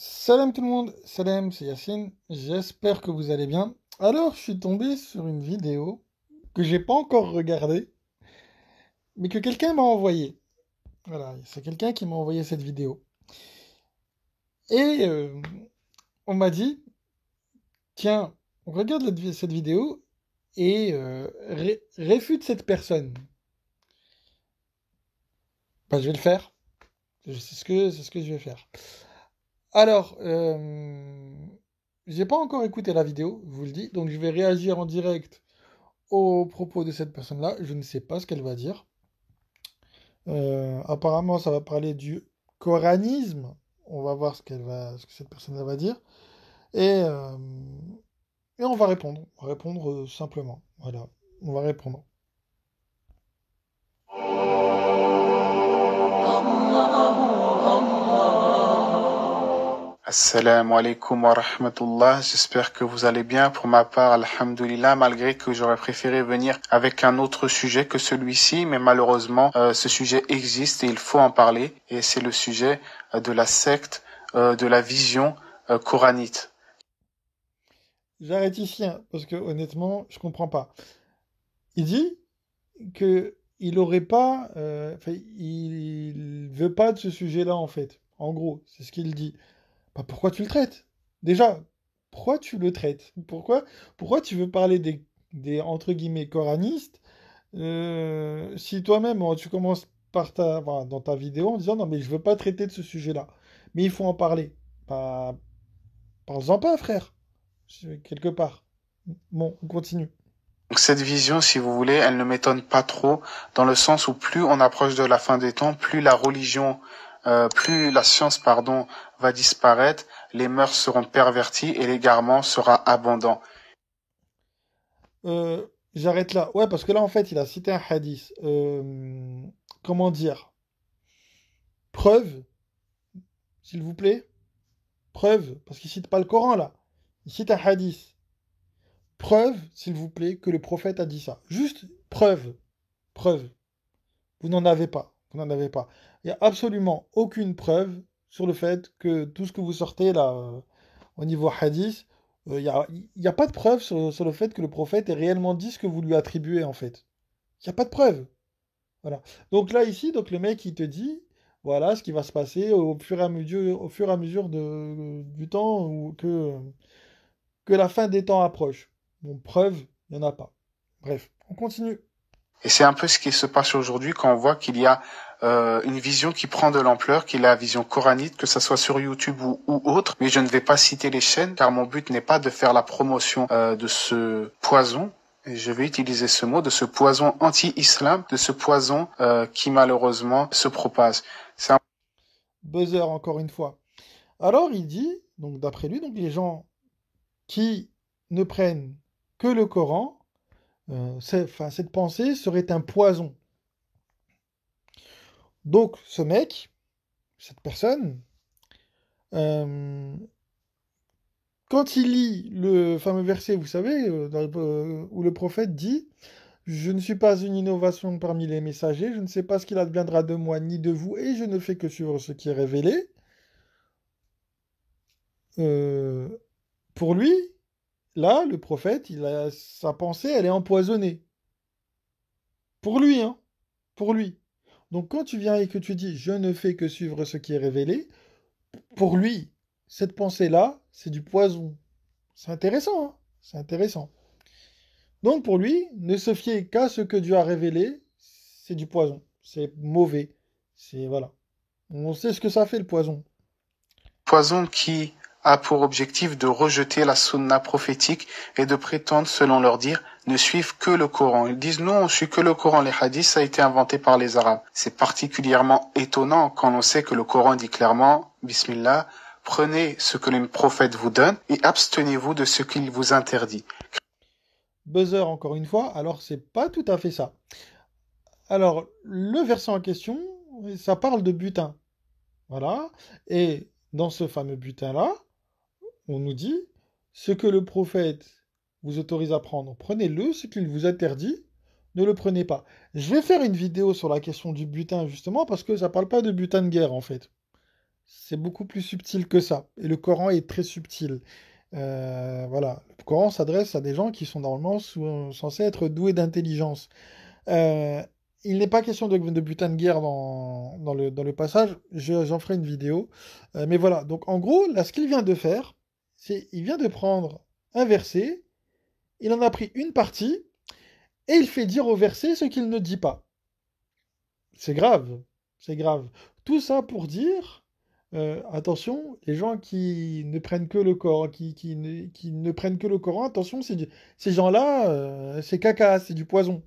Salam tout le monde, salam, c'est Yacine, j'espère que vous allez bien. Alors, je suis tombé sur une vidéo que j'ai pas encore regardée, mais que quelqu'un m'a envoyée. Voilà, c'est quelqu'un qui m'a envoyé cette vidéo. Et on m'a dit, tiens, regarde cette vidéo et réfute cette personne. Bah, je vais le faire. C'est ce que je vais faire. Alors, j'ai pas encore écouté la vidéo, je vous le dis, donc je vais réagir en direct au propos de cette personne-là. Je ne sais pas ce qu'elle va dire. Apparemment, ça va parler du coranisme. On va voir ce que cette personne-là va dire. Et, euh, et on va répondre. On va répondre simplement. Voilà. On va répondre. Assalamu alaikum wa rahmatullah, j'espère que vous allez bien. Pour ma part, alhamdulillah, malgré que j'aurais préféré venir avec un autre sujet que celui-ci, mais malheureusement, ce sujet existe et il faut en parler. Et c'est le sujet de la secte, de la vision coranite. J'arrête ici, hein, parce que honnêtement, je comprends pas. Il dit que il aurait pas, enfin, il veut pas de ce sujet-là en fait. En gros, c'est ce qu'il dit. Bah, pourquoi tu le traites? Déjà, pourquoi tu le traites? Pourquoi tu veux parler des entre guillemets coranistes si toi-même tu commences enfin, dans ta vidéo en disant non mais je veux pas traiter de ce sujet-là. Mais il faut en parler. Bah, parle-en pas, frère. Quelque part. Bon, on continue. Donc cette vision, si vous voulez, elle ne m'étonne pas trop, dans le sens où plus on approche de la fin des temps, plus la religion, plus la science, pardon, va disparaître, les mœurs seront perverties et l'égarement sera abondant. J'arrête là. Ouais, parce que là en fait il a cité un hadith. Comment dire? Preuve, s'il vous plaît. Preuve, parce qu'il cite pas le Coran là. Il cite un hadith. Preuve, s'il vous plaît, que le prophète a dit ça. Juste preuve. Preuve. Vous n'en avez pas. Vous n'en avez pas. Il n'y a absolument aucune preuve sur le fait que tout ce que vous sortez là au niveau hadith, il y a pas de preuve sur le fait que le prophète ait réellement dit ce que vous lui attribuez en fait. Il n'y a pas de preuve. Voilà. Donc là, ici, donc le mec, il te dit, voilà ce qui va se passer au fur et à mesure du temps ou que la fin des temps approche. Bon, preuve, il n'y en a pas. Bref, on continue. Et c'est un peu ce qui se passe aujourd'hui quand on voit qu'il y a une vision qui prend de l'ampleur, qui est la vision coranite, que ça soit sur YouTube ou autre. Mais je ne vais pas citer les chaînes, car mon but n'est pas de faire la promotion de ce poison. Et je vais utiliser ce mot, de ce poison anti-islam, de ce poison qui malheureusement se propage. C'est un Buzzer, encore une fois. Alors, il dit, donc d'après lui, donc les gens qui ne prennent que le Coran, enfin, cette pensée serait un poison. Donc, ce mec, cette personne, euh, quand il lit le fameux verset, vous savez, où le prophète dit, je ne suis pas une innovation parmi les messagers, je ne sais pas ce qu'il adviendra de moi ni de vous, et je ne fais que suivre ce qui est révélé. Euh, pour lui, là, le prophète, sa pensée, elle est empoisonnée. Pour lui, hein, pour lui. Donc quand tu viens et que tu dis, je ne fais que suivre ce qui est révélé, pour lui, cette pensée-là, c'est du poison. C'est intéressant, hein, c'est intéressant. Donc pour lui, ne se fier qu'à ce que Dieu a révélé, c'est du poison. C'est mauvais. C'est voilà. On sait ce que ça fait le poison. poison qui a pour objectif de rejeter la sunna prophétique et de prétendre, selon leur dire, ne suivre que le Coran. Ils disent non, on suit que le Coran. Les hadiths, ça a été inventé par les Arabes. C'est particulièrement étonnant quand on sait que le Coran dit clairement, Bismillah, prenez ce que le prophète vous donne et abstenez-vous de ce qu'il vous interdit. Buzzer encore une fois, alors c'est pas tout à fait ça. Alors le verset en question, ça parle de butin. Voilà. Et dans ce fameux butin-là, on nous dit, ce que le prophète vous autorise à prendre, prenez-le, ce qu'il vous interdit, ne le prenez pas. Je vais faire une vidéo sur la question du butin, justement, parce que ça parle pas de butin de guerre, en fait. c'est beaucoup plus subtil que ça. Et le Coran est très subtil. Voilà. Le Coran s'adresse à des gens qui sont normalement censés être doués d'intelligence. Euh, il n'est pas question de butin de guerre dans le passage. J'en ferai une vidéo. Mais voilà. Donc, en gros, là, ce qu'il vient de faire, c'est il vient de prendre un verset, il en a pris une partie, et il fait dire au verset ce qu'il ne dit pas. C'est grave. C'est grave. Tout ça pour dire, attention, les gens qui ne prennent que le Coran, qui ne prennent que le Coran, attention, ces gens-là, c'est caca, c'est du poison.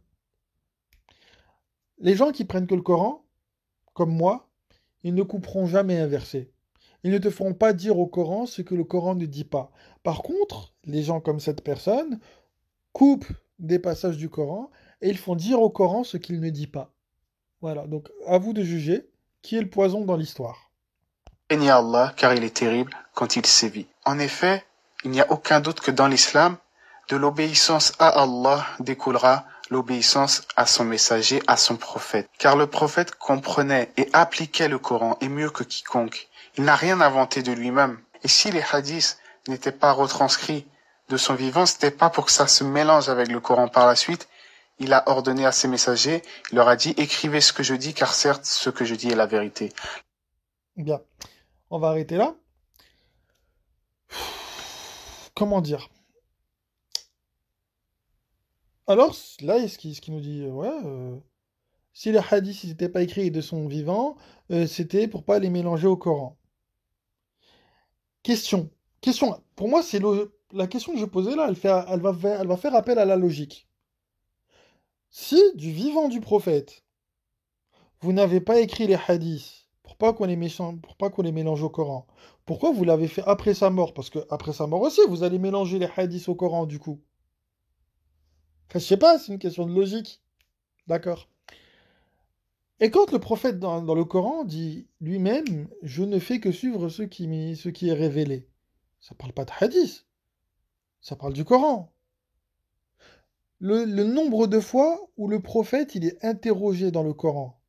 Les gens qui prennent que le Coran, comme moi, ils ne couperont jamais un verset. Ils ne te feront pas dire au Coran ce que le Coran ne dit pas. Par contre, les gens comme cette personne coupent des passages du Coran et ils font dire au Coran ce qu'il ne dit pas. Voilà, donc à vous de juger qui est le poison dans l'histoire. Bénis Allah, car il est terrible quand il sévit. En effet, il n'y a aucun doute que dans l'islam, de l'obéissance à Allah découlera l'obéissance à son messager, à son prophète. Car le prophète comprenait et appliquait le Coran et mieux que quiconque. Il n'a rien inventé de lui-même. Et si les hadiths n'étaient pas retranscrits de son vivant, c'était pas pour que ça se mélange avec le Coran par la suite. Il a ordonné à ses messagers, il leur a dit, écrivez ce que je dis, car certes, ce que je dis est la vérité. Bien, on va arrêter là. Comment dire? Alors, là, ce qui nous dit, ouais, si les hadiths n'étaient pas écrits de son vivant, c'était pour pas les mélanger au Coran. Question. Question. Pour moi, la question que je posais là, elle va faire appel à la logique. Si, du vivant du prophète, vous n'avez pas écrit les hadiths pour pas qu'on les mélange au Coran, pourquoi vous l'avez fait après sa mort? Parce que après sa mort aussi, vous allez mélanger les hadiths au Coran, du coup. Enfin, je sais pas, c'est une question de logique. D'accord. Et quand le prophète dans le Coran dit lui-même, je ne fais que suivre ce qui est révélé, ça parle pas de hadith, ça parle du Coran. Le nombre de fois où le prophète il est interrogé dans le Coran,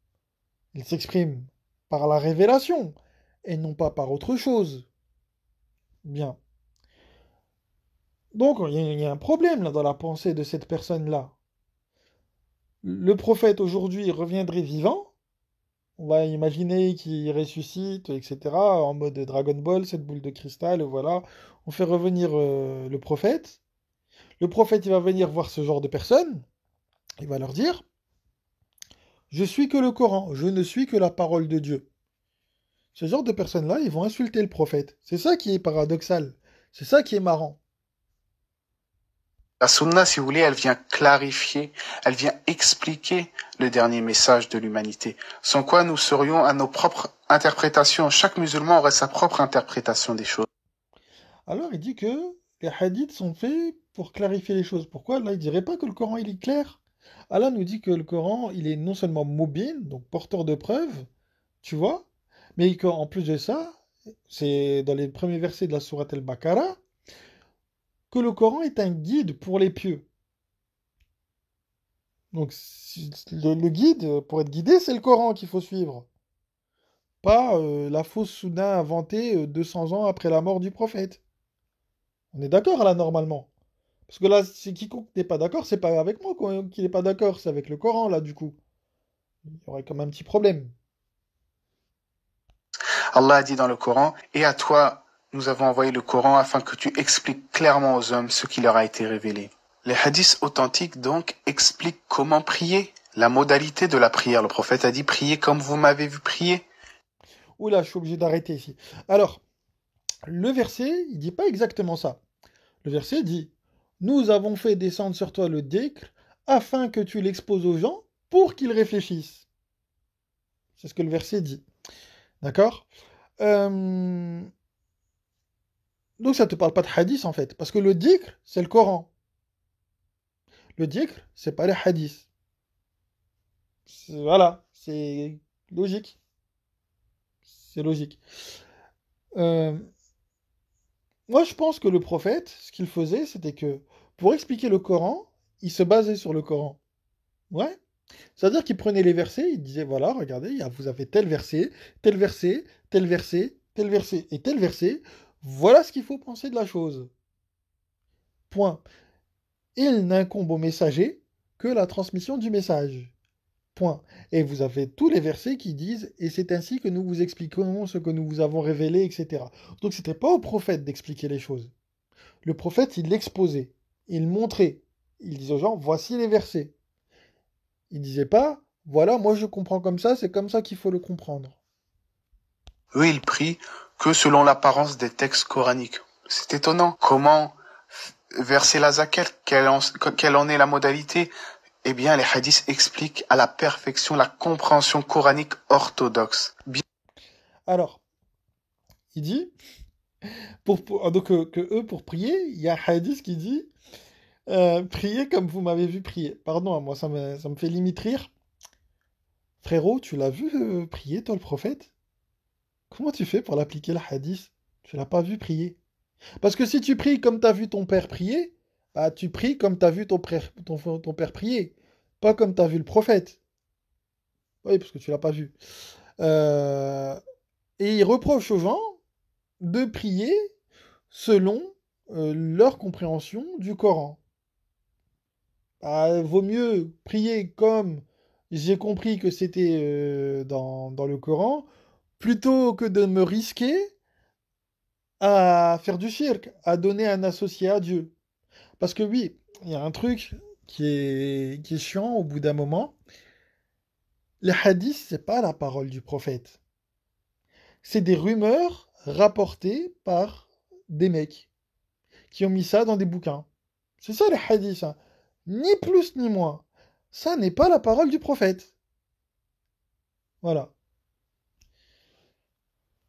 il s'exprime par la révélation et non pas par autre chose. Bien. Donc il y a un problème là dans la pensée de cette personne-là. Le prophète aujourd'hui reviendrait vivant. On va imaginer qu'il ressuscite, etc. En mode Dragon Ball, cette boule de cristal, voilà. On fait revenir le prophète. Le prophète, il va venir voir ce genre de personnes. Il va leur dire, je suis que le Coran, je ne suis que la parole de Dieu. Ce genre de personnes-là, ils vont insulter le prophète. C'est ça qui est paradoxal. C'est ça qui est marrant. La sunna, si vous voulez, elle vient clarifier, elle vient expliquer le dernier message de l'humanité. Sans quoi nous serions à nos propres interprétations. Chaque musulman aurait sa propre interprétation des choses. Alors il dit que les hadiths sont faits pour clarifier les choses. Pourquoi là il dirait pas que le Coran il est clair? Allah nous dit que le Coran il est non seulement mobile, donc porteur de preuves, tu vois, mais qu'en plus de ça, c'est dans les premiers versets de la sourate Al-Baqarah, que le Coran est un guide pour les pieux. Donc le guide, pour être guidé, c'est le Coran qu'il faut suivre. Pas la fausse sunna inventée 200 ans après la mort du prophète. On est d'accord là normalement. Parce que là, si quiconque n'est pas d'accord, c'est pas avec moi qu'il n'est pas d'accord, c'est avec le Coran là du coup. Il y aurait quand même un petit problème. Allah a dit dans le Coran, et à toi, nous avons envoyé le Coran afin que tu expliques clairement aux hommes ce qui leur a été révélé. Les hadiths authentiques donc expliquent comment prier, la modalité de la prière. Le prophète a dit, priez comme vous m'avez vu prier. Oula, je suis obligé d'arrêter ici. Alors, le verset, il dit pas exactement ça. Le verset dit, nous avons fait descendre sur toi le dhikr afin que tu l'exposes aux gens pour qu'ils réfléchissent. C'est ce que le verset dit. D'accord. Donc ça ne te parle pas de hadith en fait. Parce que le dhikr, c'est le Coran. Le dhikr, c'est pas les hadiths. Voilà, c'est logique. C'est logique. Euh, Moi, je pense que le prophète, ce qu'il faisait, c'était que pour expliquer le Coran, il se basait sur le Coran. Ouais. C'est-à-dire qu'il prenait les versets, il disait, voilà, regardez, vous avez tel verset, tel verset, tel verset, tel verset et tel verset, voilà ce qu'il faut penser de la chose. Point. Il n'incombe au messager que la transmission du message. Point. Et vous avez tous les versets qui disent et c'est ainsi que nous vous expliquons ce que nous vous avons révélé, etc. Donc c'était pas au prophète d'expliquer les choses. Le prophète, il l'exposait, il montrait, il disait aux gens voici les versets. Il disait pas voilà, moi je comprends comme ça, c'est comme ça qu'il faut le comprendre. Eux, ils prient que selon l'apparence des textes coraniques. C'est étonnant. Comment verser la zakat, quelle en est la modalité? Eh bien, les hadiths expliquent à la perfection la compréhension coranique orthodoxe. Alors, il dit, donc que eux, pour prier, il y a un hadith qui dit priez comme vous m'avez vu prier. Pardon, moi, ça me fait limite rire. Frérot, tu l'as vu prier, toi, le prophète? Comment tu fais pour l'appliquer, le hadith? Tu l'as pas vu prier. Parce que si tu pries comme tu as vu ton père prier, bah, tu pries comme tu as vu ton père prier. Pas comme tu as vu le prophète. Oui, parce que tu l'as pas vu. Euh, et il reproche aux gens de prier selon leur compréhension du Coran. Bah, vaut mieux prier comme j'ai compris que c'était dans le Coran, plutôt que de me risquer à faire du shirk, à donner un associé à Dieu. Parce que oui, il y a un truc qui est chiant au bout d'un moment. Les hadiths, c'est pas la parole du prophète. C'est des rumeurs rapportées par des mecs qui ont mis ça dans des bouquins. C'est ça les hadiths, hein. Ni plus ni moins. Ça n'est pas la parole du prophète. Voilà.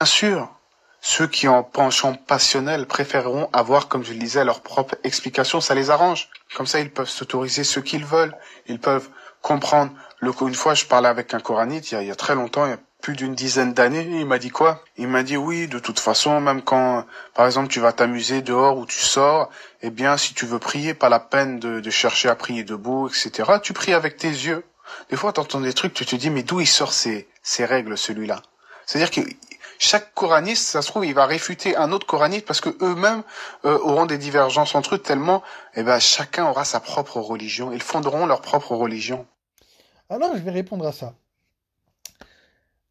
Bien sûr, ceux qui ont penchant passionnel préféreront avoir, comme je le disais, leur propre explication, ça les arrange. Comme ça, ils peuvent s'autoriser ce qu'ils veulent. Ils peuvent comprendre. Une fois, je parlais avec un coranite, il y a très longtemps, il y a plus d'une dizaine d'années, il m'a dit quoi? Il m'a dit oui, de toute façon, même quand, par exemple, tu vas t'amuser dehors ou tu sors, eh bien, si tu veux prier, pas la peine de chercher à prier debout, etc. Tu pries avec tes yeux. Des fois, t'entends des trucs, tu te dis, mais d'où il sort ces règles, celui-là? C'est-à-dire que chaque coraniste, ça se trouve, il va réfuter un autre coraniste parce que eux-mêmes auront des divergences entre eux tellement, eh ben, chacun aura sa propre religion. Ils fonderont leur propre religion. Alors, je vais répondre à ça.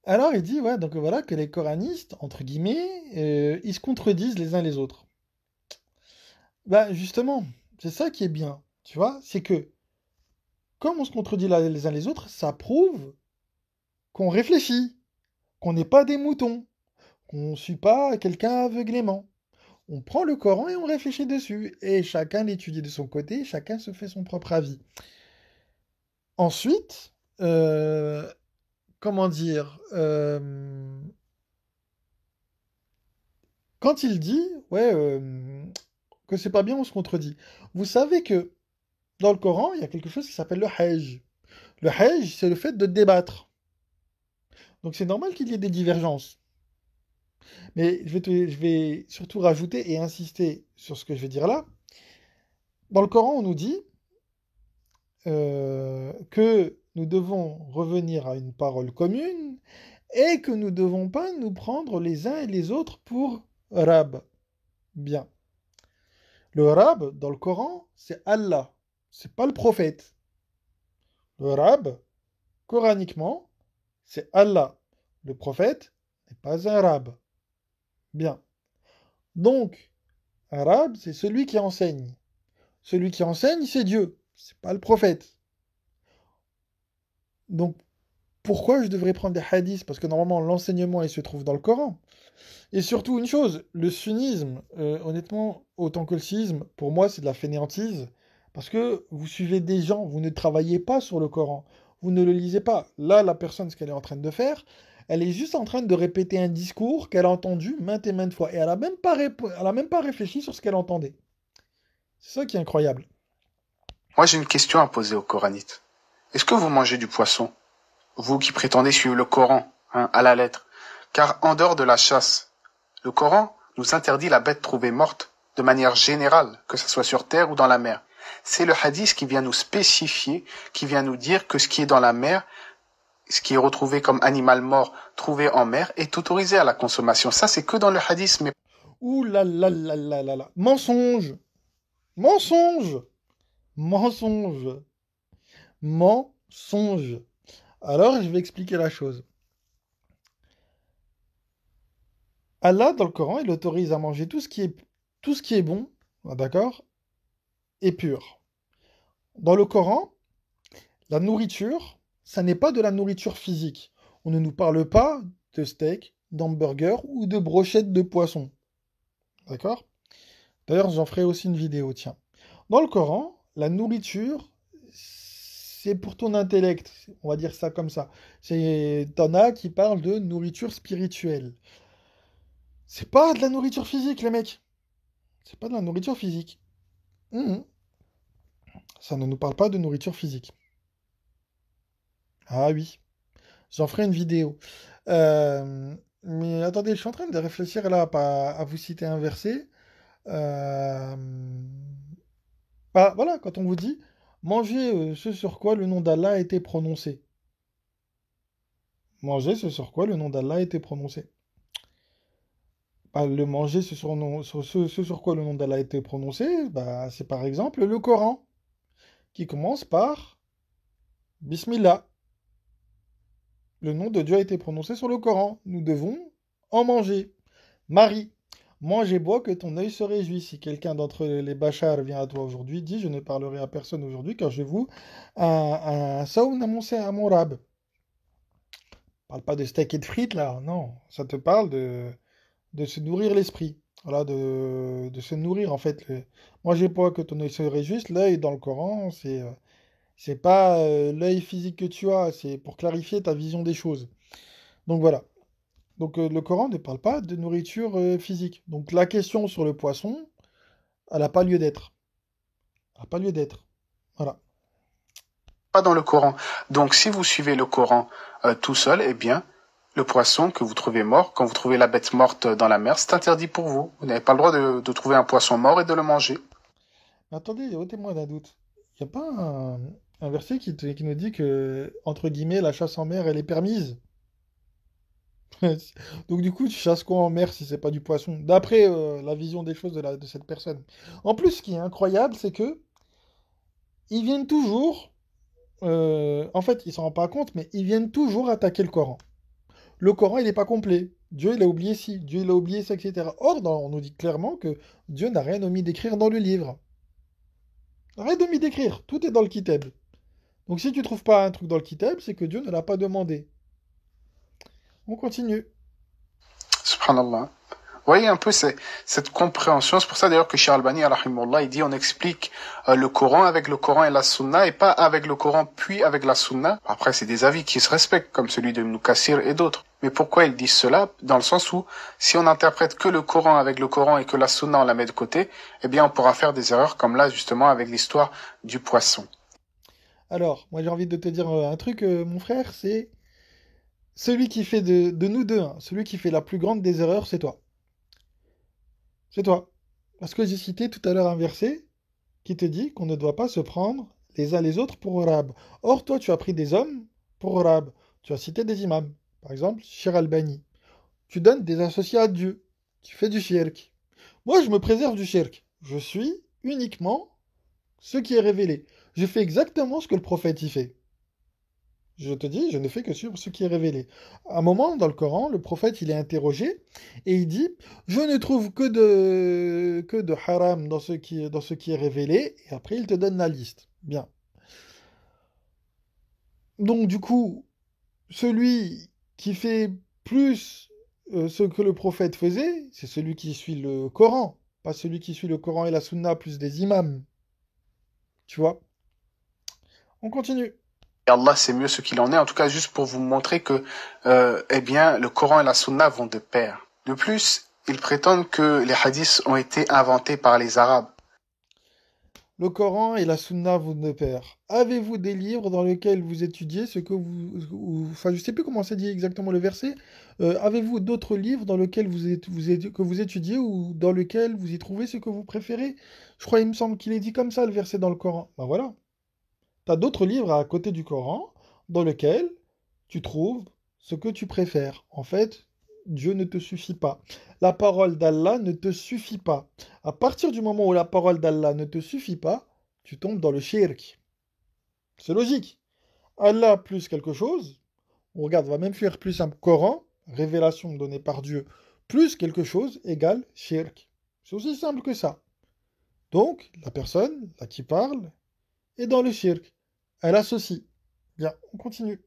Alors, il dit, ouais, donc voilà, que les coranistes, entre guillemets, ils se contredisent les uns les autres. Bah, justement, c'est ça qui est bien, tu vois, c'est que, comme on se contredit les uns les autres, ça prouve qu'on réfléchit, qu'on n'est pas des moutons, qu'on ne suit pas quelqu'un aveuglément. On prend le Coran et on réfléchit dessus, et chacun l'étudie de son côté, chacun se fait son propre avis. Ensuite, comment dire, quand il dit, ouais, que c'est pas bien, on se contredit. Vous savez que dans le Coran, il y a quelque chose qui s'appelle le hajj. Le hajj, c'est le fait de débattre. Donc c'est normal qu'il y ait des divergences. Mais je vais surtout rajouter et insister sur ce que je vais dire là. Dans le Coran, on nous dit que nous devons revenir à une parole commune et que nous ne devons pas nous prendre les uns et les autres pour rab. Bien. Le rab, dans le Coran, c'est Allah. C'est pas le prophète. Le rab, coraniquement, c'est Allah. Le prophète n'est pas un rab. Bien. Donc, un rab, c'est celui qui enseigne. Celui qui enseigne, c'est Dieu. C'est pas le prophète. Donc, pourquoi je devrais prendre des hadiths? Parce que normalement, l'enseignement, il se trouve dans le Coran. Et surtout, une chose, le sunnisme, honnêtement, autant que le scisme, pour moi, c'est de la fainéantise. Parce que vous suivez des gens, vous ne travaillez pas sur le Coran. Vous ne le lisez pas. Là, la personne, ce qu'elle est en train de faire, elle est juste en train de répéter un discours qu'elle a entendu maintes et maintes fois. Et elle a même pas réfléchi sur ce qu'elle entendait. C'est ça qui est incroyable. Moi, j'ai une question à poser aux coranites. Est-ce que vous mangez du poisson? Vous qui prétendez suivre le Coran, hein, à la lettre. Car en dehors de la chasse, le Coran nous interdit la bête trouvée morte de manière générale, que ce soit sur terre ou dans la mer. C'est le hadith qui vient nous spécifier, qui vient nous dire que ce qui est dans la mer, ce qui est retrouvé comme animal mort trouvé en mer est autorisé à la consommation. Ça, c'est que dans le hadith, mais Ouh là là là là là là. Mensonge! Mensonge! Mensonge! Mensonge! Alors, je vais expliquer la chose. Allah, dans le Coran, il autorise à manger tout ce qui est bon, d'accord, et pur. Dans le Coran, la nourriture, ça n'est pas de la nourriture physique. On ne nous parle pas de steak, d'hamburger ou de brochettes de poisson. D'accord? D'ailleurs, j'en ferai aussi une vidéo, tiens. Dans le Coran, la nourriture, c'est pour ton intellect, on va dire ça comme ça. T'en as qui parlent de nourriture spirituelle. C'est pas de la nourriture physique, les mecs. C'est pas de la nourriture physique. Mhm. Ça ne nous parle pas de nourriture physique. Ah oui, j'en ferai une vidéo. Mais attendez, je suis en train de réfléchir là à vous citer un verset. Euh, voilà, quand on vous dit mangez ce sur quoi le nom d'Allah a été prononcé. Mangez ce sur quoi le nom d'Allah a été prononcé. Bah, le manger ce sur quoi le nom d'Allah a été prononcé, bah, c'est par exemple le Coran, qui commence par Bismillah. Le nom de Dieu a été prononcé sur le Coran. Nous devons en manger. Marie, mange et bois que ton œil se réjouisse. Si quelqu'un d'entre les Bachars vient à toi aujourd'hui, dis je ne parlerai à personne aujourd'hui car je vous un saoun à mon rab. Parle pas de steak et de frites là, non. Ça te parle de se nourrir l'esprit. Voilà, de se nourrir en fait. Manger pas que ton œil se réjouisse. L'œil dans le Coran, c'est pas l'œil physique que tu as, c'est pour clarifier ta vision des choses. Donc voilà. Donc le Coran ne parle pas de nourriture physique. Donc la question sur le poisson, elle n'a pas lieu d'être. Elle n'a pas lieu d'être. Voilà. pas dans le Coran. Donc, si vous suivez le Coran tout seul, eh bien, le poisson que vous trouvez mort, quand vous trouvez la bête morte dans la mer, c'est interdit pour vous. Vous n'avez pas le droit de trouver un poisson mort et de le manger. Mais attendez, ôtez-moi d'un doute. Il n'y a pas un verset qui nous dit que, entre guillemets, la chasse en mer, elle est permise. Donc du coup, tu chasses quoi en mer si c'est pas du poisson? D'après la vision des choses de cette personne. En plus, ce qui est incroyable, c'est que ils viennent toujours, en fait, ils s'en rendent pas compte, mais ils viennent toujours attaquer le Coran. Le Coran, il n'est pas complet. Dieu, il a oublié ci, Dieu, il a oublié ça, etc. Or, on nous dit clairement que Dieu n'a rien omis d'écrire dans le livre. Rien omis d'écrire, tout est dans le Kitab. Donc si tu trouves pas un truc dans le Kitab, c'est que Dieu ne l'a pas demandé. On continue. Subhanallah. Vous voyez un peu cette compréhension. C'est pour ça d'ailleurs que Cheikh Albani, rahimahullah, il dit on explique le Coran avec le Coran et la Sunna et pas avec le Coran puis avec la Sunna. Après, c'est des avis qui se respectent comme celui de Ibn Kassir et d'autres. Mais pourquoi ils disent cela? Dans le sens où si on n'interprète que le Coran avec le Coran et que la Sunna on la met de côté, eh bien on pourra faire des erreurs comme là justement avec l'histoire du poisson. Alors, moi j'ai envie de te dire un truc, mon frère, c'est celui qui fait de nous deux, hein, celui qui fait la plus grande des erreurs, c'est toi. C'est toi. Parce que j'ai cité tout à l'heure un verset qui te dit qu'on ne doit pas se prendre les uns les autres pour Arabes. Or, toi, tu as pris des hommes pour Arabes. Tu as cité des imams. Par exemple, Shir Albani. Tu donnes des associés à Dieu. Tu fais du shirk. Moi, je me préserve du shirk. Je suis uniquement ce qui est révélé. Je fais exactement ce que le prophète y fait. Je te dis, je ne fais que suivre ce qui est révélé. À un moment, dans le Coran, le prophète, il est interrogé et il dit, je ne trouve que de haram dans ce qui est révélé. Et après, il te donne la liste. Bien. Donc, du coup, celui qui fait plus ce que le prophète faisait, c'est celui qui suit le Coran, pas celui qui suit le Coran et la Sunna plus des imams. Tu vois? On continue. Et Allah sait mieux ce qu'il en est. En tout cas, juste pour vous montrer que, eh bien, le Coran et la Sunna vont de pair. De plus, ils prétendent que les hadiths ont été inventés par les Arabes. Le Coran et la Sunna vont de pair. Avez-vous des livres dans lesquels vous étudiez ce que enfin, je ne sais plus comment c'est dit exactement le verset. Avez-vous d'autres livres dans lesquels que vous étudiez ou dans lesquels vous y trouvez ce que vous préférez? Je crois, il me semble qu'il est dit comme ça, le verset dans le Coran. Ben voilà. Tu as d'autres livres à côté du Coran dans lesquels tu trouves ce que tu préfères. En fait, Dieu ne te suffit pas. La parole d'Allah ne te suffit pas. À partir du moment où la parole d'Allah ne te suffit pas, tu tombes dans le shirk. C'est logique. Allah plus quelque chose, on regarde, on va même faire plus simple. Coran, révélation donnée par Dieu, plus quelque chose égale shirk. C'est aussi simple que ça. Donc, la personne, là qui parle, est dans le shirk. Elle associe. Bien, on continue.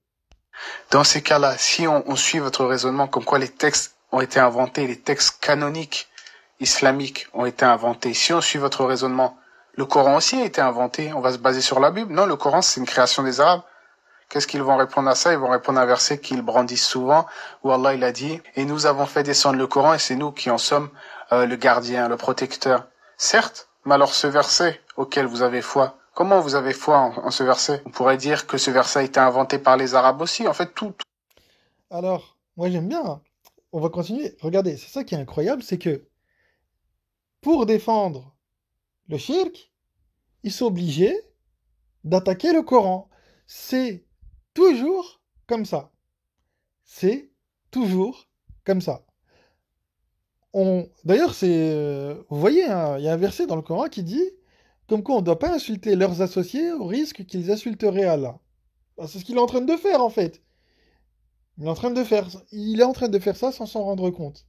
Dans ces cas-là, si on suit votre raisonnement comme quoi les textes ont été inventés, les textes canoniques islamiques ont été inventés, si on suit votre raisonnement, le Coran aussi a été inventé, on va se baser sur la Bible. Non, le Coran, c'est une création des Arabes. Qu'est-ce qu'ils vont répondre à ça? Ils vont répondre à un verset qu'ils brandissent souvent, où Allah il a dit, et nous avons fait descendre le Coran, et c'est nous qui en sommes le gardien, le protecteur. Certes, mais alors ce verset auquel vous avez foi, comment vous avez foi en ce verset? On pourrait dire que ce verset a été inventé par les Arabes aussi. En fait, tout. Alors, moi j'aime bien, hein. On va continuer. Regardez, c'est ça qui est incroyable, c'est que pour défendre le shirk, ils sont obligés d'attaquer le Coran. C'est toujours comme ça. C'est toujours comme ça. D'ailleurs, vous voyez, hein, il y a un verset dans le Coran qui dit comme quoi on ne doit pas insulter leurs associés au risque qu'ils insulteraient Allah. Bah, c'est ce qu'il est en train de faire en fait. Il est en train de faire ça sans s'en rendre compte.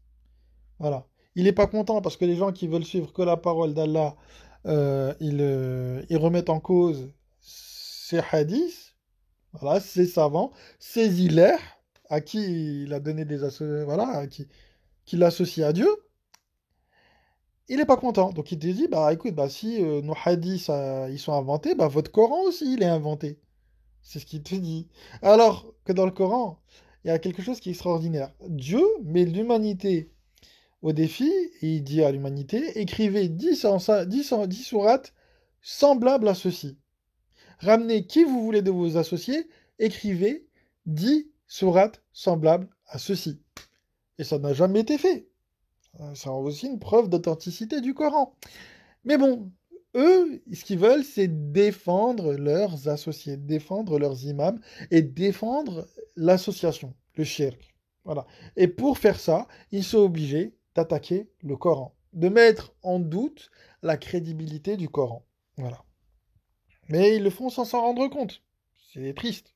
Voilà. Il n'est pas content parce que les gens qui veulent suivre que la parole d'Allah, ils remettent en cause ces hadiths, voilà, ces savants, ces ilaires à qui il a donné voilà, qui l'associe à Dieu. Il n'est pas content. Donc il te dit, bah écoute, bah si nos hadiths ils sont inventés, bah votre Coran aussi il est inventé. C'est ce qu'il te dit. Alors que dans le Coran, il y a quelque chose qui est extraordinaire. Dieu met l'humanité au défi et il dit à l'humanité, écrivez 10 sourates semblables à ceci. Ramenez qui vous voulez de vos associés, écrivez 10 sourates semblables à ceci. Et ça n'a jamais été fait. C'est aussi une preuve d'authenticité du Coran. Mais bon, eux, ce qu'ils veulent, c'est défendre leurs associés, défendre leurs imams et défendre l'association, le shirk. Voilà. Et pour faire ça, ils sont obligés d'attaquer le Coran, de mettre en doute la crédibilité du Coran. Voilà. Mais ils le font sans s'en rendre compte. C'est triste.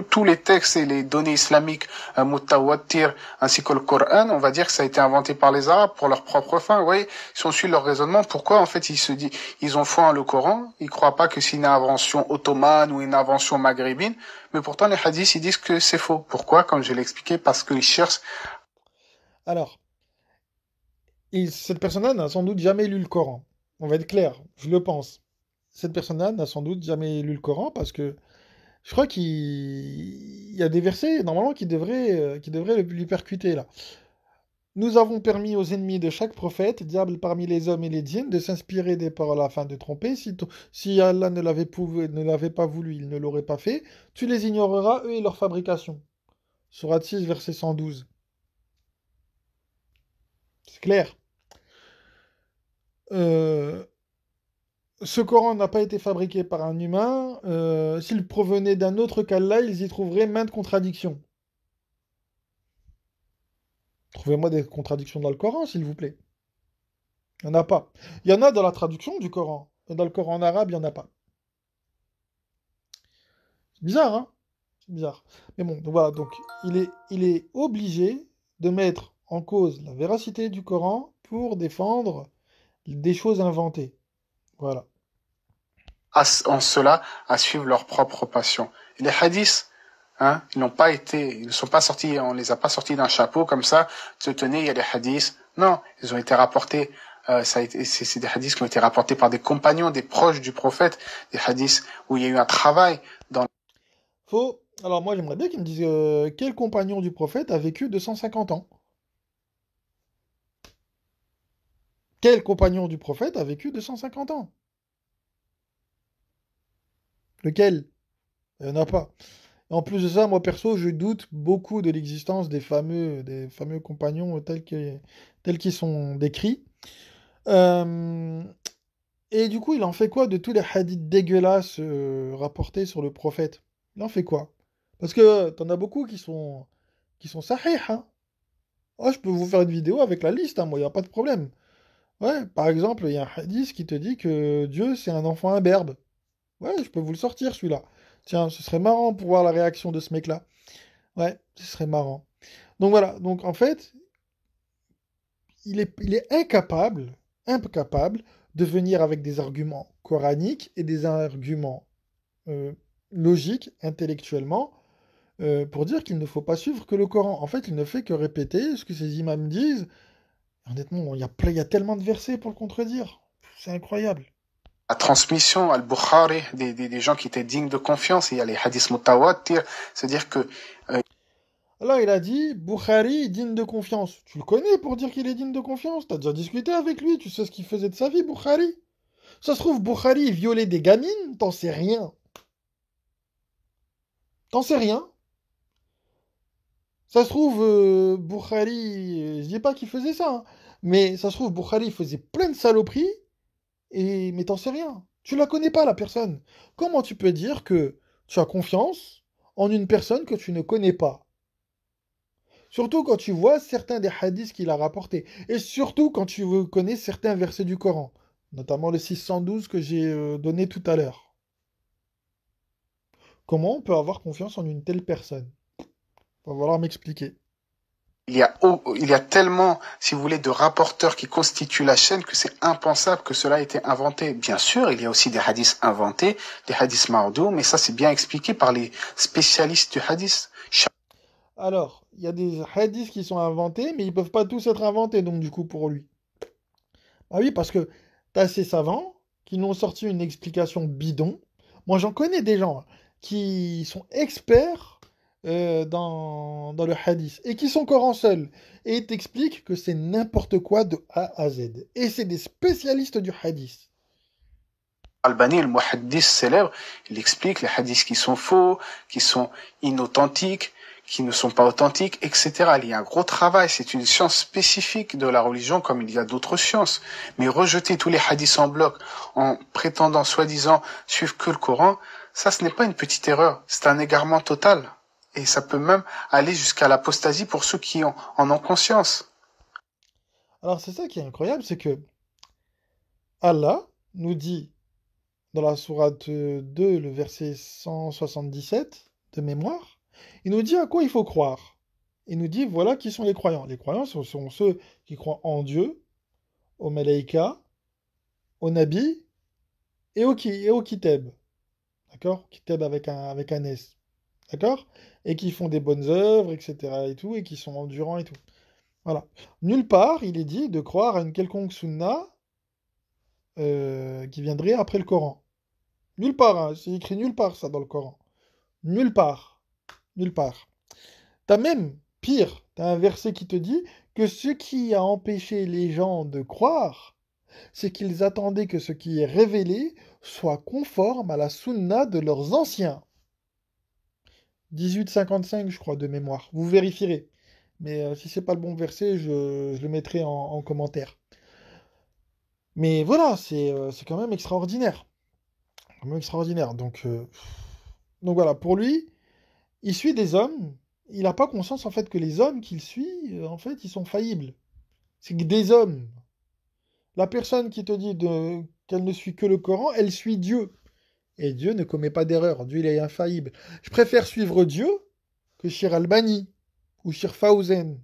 Tous les textes et les données islamiques, mutawatir, ainsi que le Coran, on va dire que ça a été inventé par les Arabes pour leur propre fin. Vous voyez, si on suit leur raisonnement, pourquoi en fait ils ont foi en le Coran, ils croient pas que c'est une invention ottomane ou une invention maghrébine, mais pourtant les hadiths ils disent que c'est faux. Pourquoi? Comme je l'ai expliqué, parce qu'ils cherchent. Alors, cette personne-là n'a sans doute jamais lu le Coran. On va être clair, je le pense. Cette personne-là n'a sans doute jamais lu le Coran parce que je crois qu'il y a des versets normalement qui devraient lui percuter là. Nous avons permis aux ennemis de chaque prophète, diable parmi les hommes et les djinns, de s'inspirer des paroles afin de tromper. Si Allah ne l'avait pas voulu, il ne l'aurait pas fait. Tu les ignoreras, eux et leur fabrication. Sourate 6, verset 112. C'est clair. Euh, Ce Coran n'a pas été fabriqué par un humain. S'il provenait d'un autre qu'Allah, ils y trouveraient maintes contradictions. Trouvez-moi des contradictions dans le Coran, s'il vous plaît. Il n'y en a pas. Il y en a dans la traduction du Coran. Mais dans le Coran en arabe, il n'y en a pas. C'est bizarre, hein? C'est bizarre. Mais bon, donc voilà. Donc, il est obligé de mettre en cause la véracité du Coran pour défendre des choses inventées. Voilà. En cela à suivre leur propre passion. Et les hadiths, hein, ils ne sont pas sortis, on les a pas sortis d'un chapeau comme ça. Tenez, il y a des hadiths. Non, ils ont été rapportés. C'est des hadiths qui ont été rapportés par des compagnons, des proches du prophète, des hadiths où il y a eu un travail dans. Alors moi j'aimerais bien qu'ils me disent quel compagnon du prophète a vécu 250 ans. Quel compagnon du prophète a vécu 250 ans? Lequel? Il n'y en a pas. Et en plus de ça, moi perso, je doute beaucoup de l'existence des fameux compagnons tels qu'ils sont décrits. Euh, et du coup, il en fait quoi de tous les hadiths dégueulasses rapportés sur le prophète? Il en fait quoi? Parce que t'en as beaucoup qui sont sahih, hein. Oh, je peux vous faire une vidéo avec la liste, hein, moi, il n'y a pas de problème. Ouais, par exemple, il y a un hadith qui te dit que Dieu, c'est un enfant imberbe. Ouais, je peux vous le sortir, celui-là. Tiens, ce serait marrant pour voir la réaction de ce mec-là. Ouais, ce serait marrant. Donc voilà, donc en fait, il est incapable de venir avec des arguments coraniques et des arguments euh, logiques, intellectuellement, pour dire qu'il ne faut pas suivre que le Coran. En fait, il ne fait que répéter ce que ces imams disent. Honnêtement, il y a tellement de versets pour le contredire. C'est incroyable. La transmission al-Bukhari des gens qui étaient dignes de confiance, il y a les hadiths mutawatir, c'est-à-dire que Alors, il a dit, Bukhari est digne de confiance. Tu le connais pour dire qu'il est digne de confiance? T'as déjà discuté avec lui, tu sais ce qu'il faisait de sa vie, Bukhari? Ça se trouve, Bukhari violait des gamines, t'en sais rien. T'en sais rien. Ça se trouve, Bukhari, je dis pas qu'il faisait ça, hein, mais ça se trouve, Bukhari faisait plein de saloperies, mais t'en sais rien. Tu la connais pas, la personne. Comment tu peux dire que tu as confiance en une personne que tu ne connais pas? Surtout quand tu vois certains des hadiths qu'il a rapportés. Et surtout quand tu connais certains versets du Coran. Notamment le 612 que j'ai donné tout à l'heure. Comment on peut avoir confiance en une telle personne? Va falloir m'expliquer. il y a tellement, si vous voulez, de rapporteurs qui constituent la chaîne que c'est impensable que cela ait été inventé. Bien sûr, il y a aussi des hadiths inventés, des hadiths mardous, mais ça c'est bien expliqué par les spécialistes du hadith. Alors, il y a des hadiths qui sont inventés, mais ils peuvent pas tous être inventés, donc du coup, pour lui. Ah oui, parce que t'as ces savants qui nous ont sorti une explication bidon. Moi, j'en connais des gens qui sont experts dans le hadith et qui sont Coran seul. Et ils t'expliquent que c'est n'importe quoi de A à Z. Et c'est des spécialistes du hadith. Albani, le muhaddis célèbre, il explique les hadiths qui sont faux, qui sont inauthentiques, qui ne sont pas authentiques, etc. Il y a un gros travail, c'est une science spécifique de la religion comme il y a d'autres sciences. Mais rejeter tous les hadiths en bloc en prétendant soi-disant suivre que le Coran, ça ce n'est pas une petite erreur, c'est un égarement total. Et ça peut même aller jusqu'à l'apostasie pour ceux qui en ont conscience. Alors, c'est ça qui est incroyable, c'est que Allah nous dit dans la sourate 2, le verset 177 de mémoire, il nous dit à quoi il faut croire. Il nous dit voilà qui sont les croyants. Les croyants sont ceux qui croient en Dieu, aux Malaïka, aux Nabi et au Kitab. D'accord? Kitab avec un S. D'accord? Et qui font des bonnes œuvres, etc. et tout, et qui sont endurants et tout. Voilà. Nulle part, il est dit de croire à une quelconque sunna qui viendrait après le Coran. Nulle part, hein, c'est écrit nulle part ça dans le Coran. Nulle part. Nulle part. T'as même, pire, t'as un verset qui te dit que ce qui a empêché les gens de croire, c'est qu'ils attendaient que ce qui est révélé soit conforme à la sunna de leurs anciens. 1855, je crois, de mémoire. Vous vérifierez. Mais si c'est pas le bon verset, je le mettrai en commentaire. Mais voilà, c'est quand même extraordinaire. Quand même extraordinaire. Donc voilà, pour lui, il suit des hommes. Il n'a pas conscience en fait que les hommes qu'il suit, en fait, ils sont faillibles. C'est que des hommes. La personne qui te dit qu'elle ne suit que le Coran, elle suit Dieu. Et Dieu ne commet pas d'erreur. Dieu, il est infaillible. Je préfère suivre Dieu que Shir Albani ou Shir Fauzen.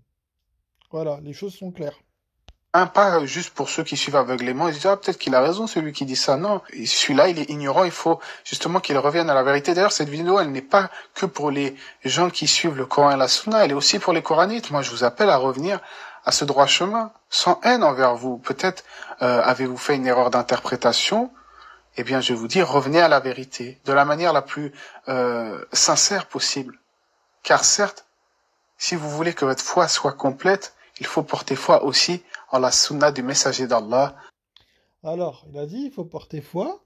Voilà, les choses sont claires. Pas juste pour ceux qui suivent aveuglément, ils disent, ah, peut-être qu'il a raison, celui qui dit ça. Non, et celui-là, il est ignorant, il faut justement qu'il revienne à la vérité. D'ailleurs, cette vidéo, elle n'est pas que pour les gens qui suivent le Coran et la Sunna, elle est aussi pour les coranites. Moi, je vous appelle à revenir à ce droit chemin, sans haine envers vous. Peut-être avez-vous fait une erreur d'interprétation. Eh bien, je vous dis, revenez à la vérité, de la manière la plus sincère possible. Car certes, si vous voulez que votre foi soit complète, il faut porter foi aussi en la sunna du messager d'Allah. Alors, il a dit, il faut porter foi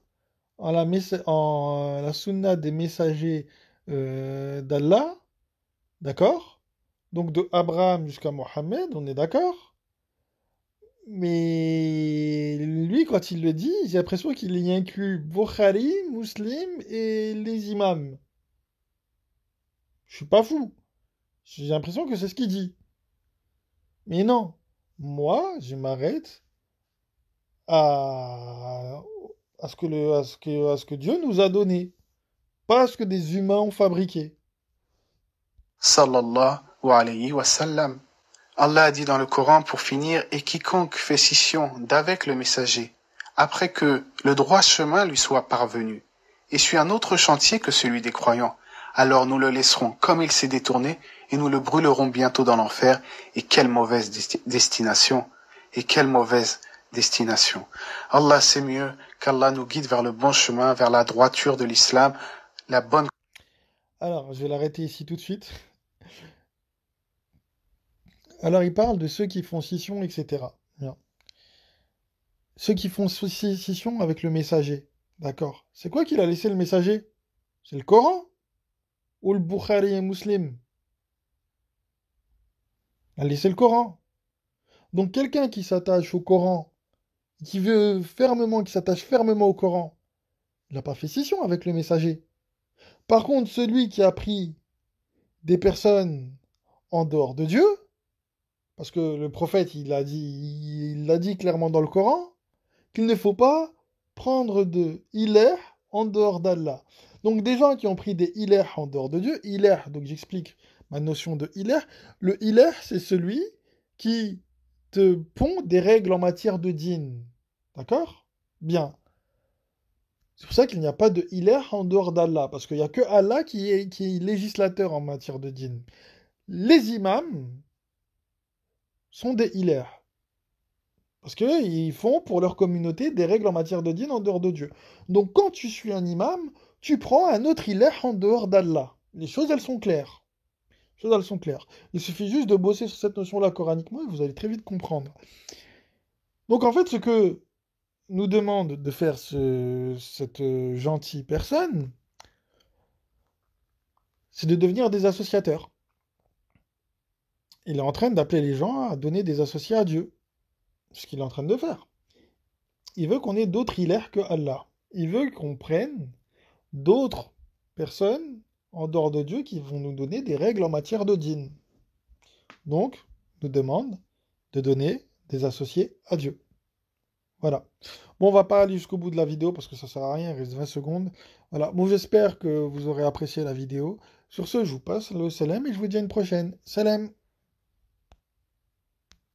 en la sunna des messagers d'Allah, d'accord? Donc de Abraham jusqu'à Mohammed, on est d'accord? Mais lui, quand il le dit, j'ai l'impression qu'il y inclut Bukhari, Muslim et les imams. Je suis pas fou. J'ai l'impression que c'est ce qu'il dit. Mais non. Moi, je m'arrête à, à ce que Dieu nous a donné. Pas à ce que des humains ont fabriqué. Sallallahu alayhi wa sallam. Allah a dit dans le Coran pour finir, et quiconque fait scission d'avec le messager, après que le droit chemin lui soit parvenu, et suit un autre chantier que celui des croyants, alors nous le laisserons comme il s'est détourné, et nous le brûlerons bientôt dans l'enfer, et quelle mauvaise destination, et quelle mauvaise destination. Allah sait mieux qu'Allah nous guide vers le bon chemin, vers la droiture de l'islam, la bonne... Alors, je vais l'arrêter ici tout de suite. Alors, il parle de ceux qui font scission, etc. Bien. Ceux qui font scission avec le messager. D'accord. C'est quoi qu'il a laissé le messager? C'est le Coran? Ou le Bukhari et Muslim? Il a laissé le Coran. Donc, quelqu'un qui s'attache au Coran, qui s'attache fermement au Coran, il n'a pas fait scission avec le messager. Par contre, celui qui a pris des personnes en dehors de Dieu, parce que le prophète, il l'a dit clairement dans le Coran, qu'il ne faut pas prendre de ilah en dehors d'Allah. Donc des gens qui ont pris des ilah en dehors de Dieu, ilah, donc j'explique ma notion de ilah. Le ilah, c'est celui qui te pond des règles en matière de dîn. D'accord? Bien. C'est pour ça qu'il n'y a pas de ilah en dehors d'Allah, parce qu'il n'y a que Allah qui est législateur en matière de dîn. Les imams sont des ilah. Parce qu'ils font pour leur communauté des règles en matière de dîn en dehors de Dieu. Donc quand tu suis un imam, tu prends un autre ilah en dehors d'Allah. Les choses, elles sont claires. Les choses, elles sont claires. Il suffit juste de bosser sur cette notion-là coraniquement et vous allez très vite comprendre. Donc en fait, ce que nous demande de faire cette gentille personne, c'est de devenir des associateurs. Il est en train d'appeler les gens à donner des associés à Dieu. Ce qu'il est en train de faire. Il veut qu'on ait d'autres ilahs que Allah. Il veut qu'on prenne d'autres personnes en dehors de Dieu qui vont nous donner des règles en matière de dîn. Donc, nous demande de donner des associés à Dieu. Voilà. Bon, on va pas aller jusqu'au bout de la vidéo parce que ça sert à rien, il reste 20 secondes. Voilà. Bon, j'espère que vous aurez apprécié la vidéo. Sur ce, je vous passe le salam et je vous dis à une prochaine. Salam.